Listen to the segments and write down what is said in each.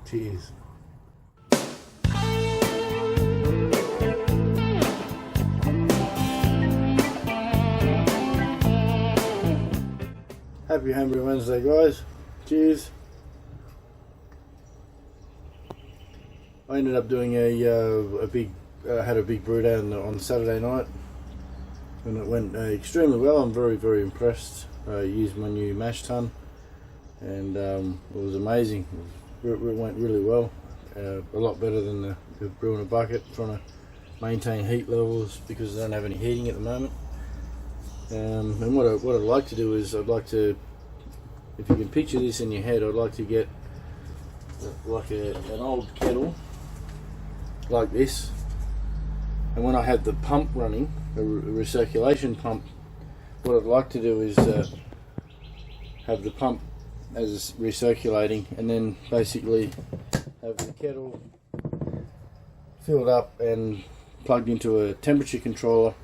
Cheers. Happy Homebrew Wednesday, guys. Cheers. I ended up doing had a big brew day on Saturday night, and it went extremely well. I'm very impressed. I used my new mash tun, and it was amazing. It went really well. A lot better than the brew in a bucket, trying to maintain heat levels because I don't have any heating at the moment. And what I'd like to do is, I'd like to, if you can picture this in your head, I'd like to get like an old kettle like this, and when I have the pump running, a recirculation pump, what I'd like to do is have the pump as recirculating, and then basically have the kettle filled up and plugged into a temperature controller,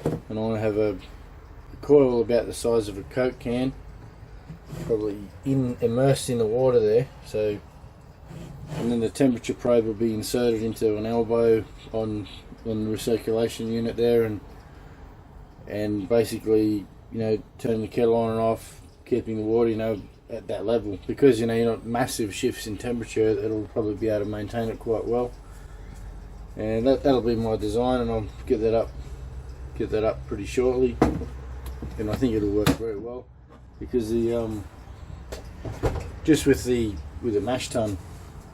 and I want to have a coil about the size of a Coke can, probably immersed in the water there. So, and then the temperature probe will be inserted into an elbow on the recirculation unit there, and basically, turning the kettle on and off, keeping the water, at that level, because you're not massive shifts in temperature. It'll probably be able to maintain it quite well, and that'll be my design, and I'll get that up pretty shortly, and I think it'll work very well, because the just with the mash tun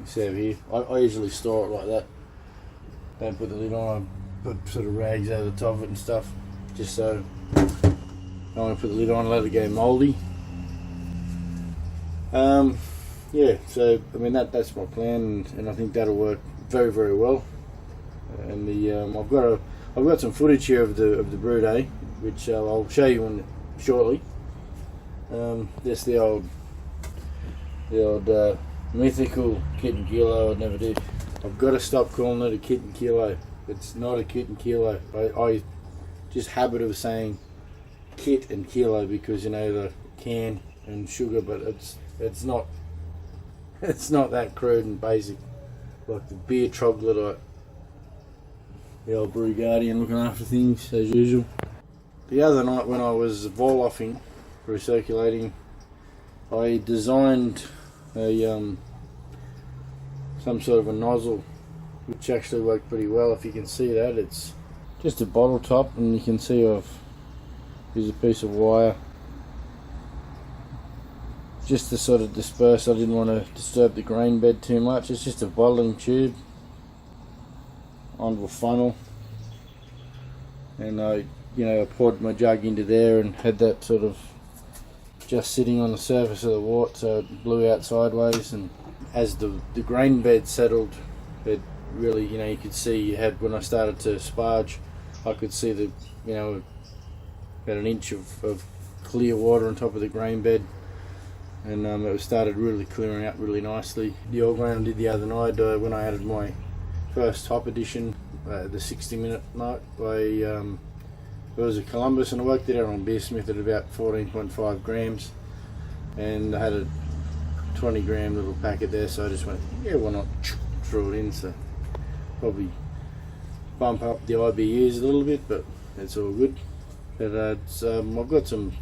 you see over here, I usually store it like that. Don't put the lid on. I put sort of rags over the top of it and stuff, just so I want to put the lid on and let it go mouldy. Yeah, so I mean that's my plan, and I think that'll work very well. And the I've got some footage here of the brew day, which I'll show you shortly. This the old mythical kit and kilo. I'd never do. I've got to stop calling it a kit and kilo. It's not a kit and kilo. I just habit of saying kit and kilo because the can and sugar, but it's not that crude and basic like the beer troglodyte. The old brew guardian looking after things as usual. The other night when I was vol-offing, recirculating, I designed some sort of a nozzle which actually worked pretty well. If you can see that, it's just a bottle top, and you can see here's a piece of wire just to sort of disperse. I didn't want to disturb the grain bed too much. It's just a bottling tube onto a funnel, and I poured my jug into there and had that sort of just sitting on the surface of the wort, so it blew out sideways. And as the grain bed settled, it really, you could see when I started to sparge, I could see about an inch of clear water on top of the grain bed, and it started really clearing out really nicely. The oil grind I did the other night, when I added my first top edition, the 60-minute night, it was a Columbus, and I worked it out on Beer Smith at about 14.5 grams, and I had a 20 gram little packet there, so I just went, yeah, why not, threw it in. So probably bump up the IBUs a little bit, but it's all good. But I've got some,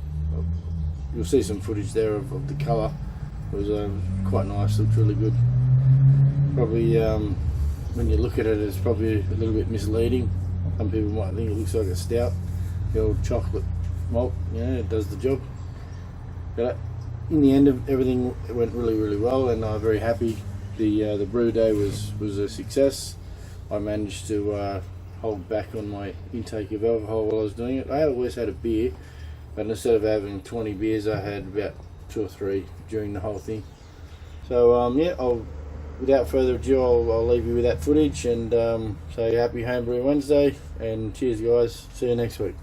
you'll see some footage there of the colour. It was quite nice, looked really good. Probably when you look at it, it's probably a little bit misleading. Some people might think it looks like a stout. The old chocolate malt, it does the job. But in the end, everything went really well, and I'm very happy. The brew day was a success. I managed to hold back on my intake of alcohol while I was doing it. I always had a beer, but instead of having 20 beers, I had about 2 or 3 during the whole thing. So without further ado, I'll leave you with that footage, and say happy Homebrew Wednesday, and cheers guys, see you next week.